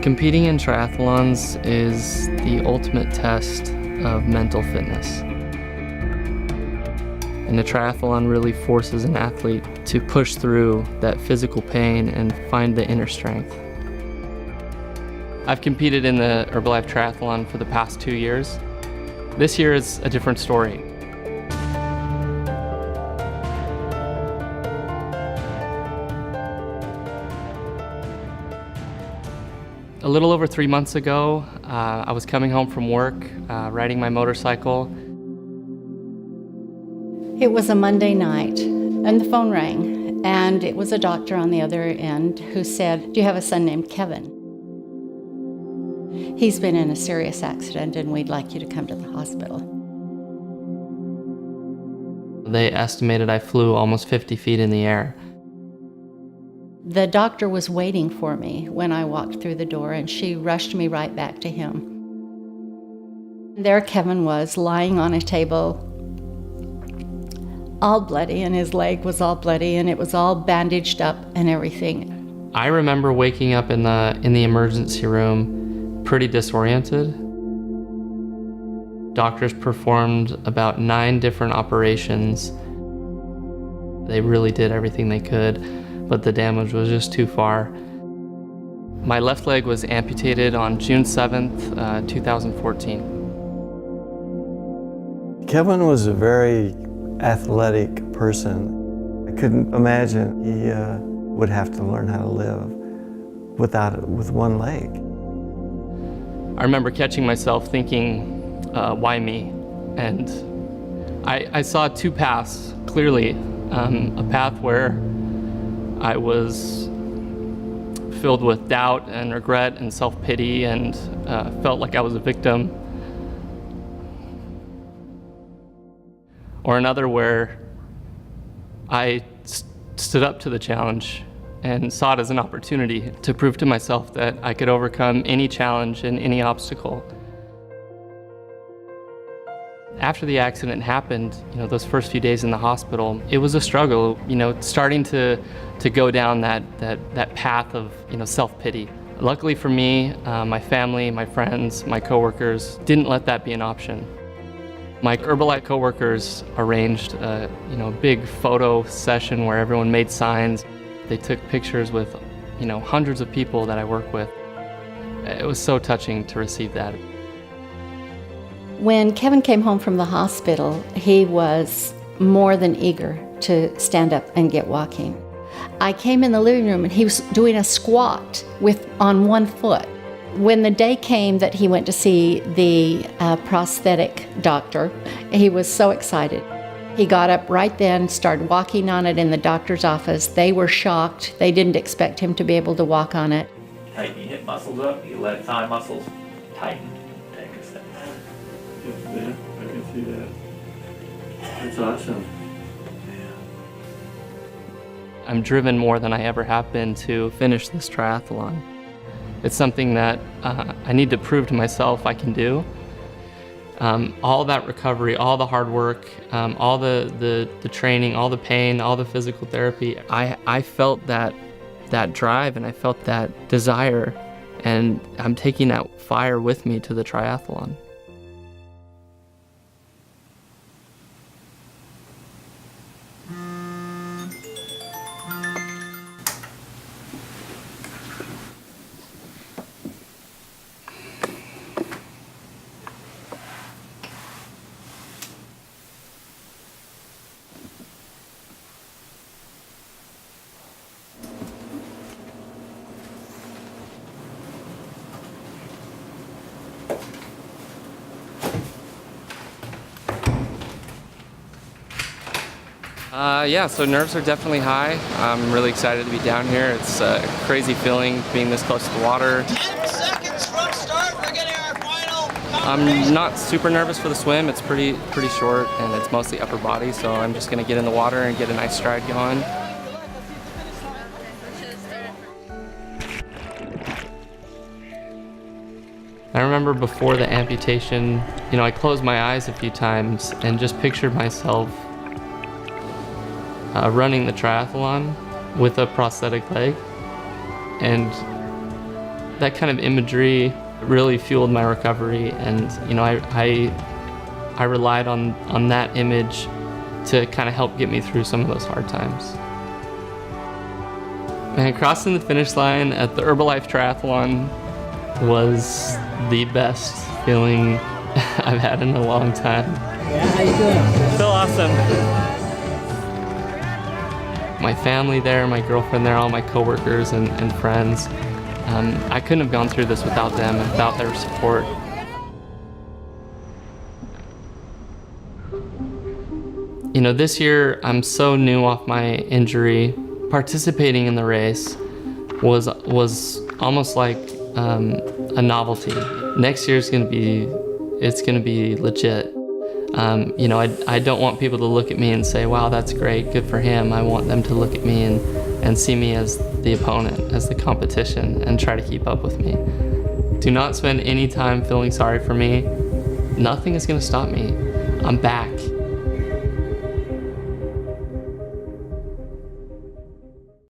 Competing in triathlons is the ultimate test of mental fitness. And a triathlon really forces an athlete to push through that physical pain and find the inner strength. I've competed in the Herbalife Triathlon for the past 2 years. This year is a different story. A little over 3 months ago, I was coming home from work, riding my motorcycle. It was a Monday night, and the phone rang, and it was a doctor on the other end who said, "Do you have a son named Kevin? He's been in a serious accident, and we'd like you to come to the hospital." They estimated I flew almost 50 feet in the air. The doctor was waiting for me when I walked through the door, and she rushed me right back to him. There Kevin was, lying on a table, all bloody, and his leg was all bloody, and it was all bandaged up and everything. I remember waking up in the emergency room pretty disoriented. Doctors performed about 9 different operations. They really did everything they could, but the damage was just too far. My left leg was amputated on June 7th, 2014. Kevin was a very athletic person. I couldn't imagine he would have to learn how to live with one leg. I remember catching myself thinking, why me? And I saw 2 paths clearly. A path where I was filled with doubt and regret and self-pity and felt like I was a victim. Or another where I stood up to the challenge and saw it as an opportunity to prove to myself that I could overcome any challenge and any obstacle. After the accident happened, those first few days in the hospital, it was a struggle, starting to go down that path of, self-pity. Luckily for me, my family, my friends, my coworkers didn't let that be an option. My Herbalife coworkers arranged a big photo session where everyone made signs. They took pictures with, hundreds of people that I work with. It was so touching to receive that. When Kevin came home from the hospital, he was more than eager to stand up and get walking. I came in the living room and he was doing a squat on one foot. When the day came that he went to see the prosthetic doctor, he was so excited. He got up right then, started walking on it in the doctor's office. They were shocked. They didn't expect him to be able to walk on it. Tighten your hip muscles up, you let thigh muscles tighten. Take a step back. Yeah, I can see that. That's awesome. I'm driven more than I ever have been to finish this triathlon. It's something that I need to prove to myself I can do. All that recovery, all the hard work, all the training, all the pain, all the physical therapy, I felt that drive and I felt that desire, and I'm taking that fire with me to the triathlon. Yeah, so nerves are definitely high. I'm really excited to be down here. It's a crazy feeling being this close to the water. 10 seconds from start, we're getting our final. I'm not super nervous for the swim. It's pretty short and it's mostly upper body, so I'm just gonna get in the water and get a nice stride going. I remember before the amputation, I closed my eyes a few times and just pictured myself running the triathlon with a prosthetic leg. And That kind of imagery really fueled my recovery, and I relied on that image to kind of help get me through some of those hard times. Man, crossing the finish line at the Herbalife Triathlon was the best feeling I've had in a long time. Yeah, how you doing? So awesome. My family there, my girlfriend there, all my coworkers and friends. I couldn't have gone through this without them and without their support. This year I'm so new off my injury. Participating in the race was almost like a novelty. Next year it's gonna be legit. I don't want people to look at me and say, wow, that's great, good for him. I want them to look at me and see me as the opponent, as the competition, and try to keep up with me. Do not spend any time feeling sorry for me. Nothing is gonna stop me. I'm back.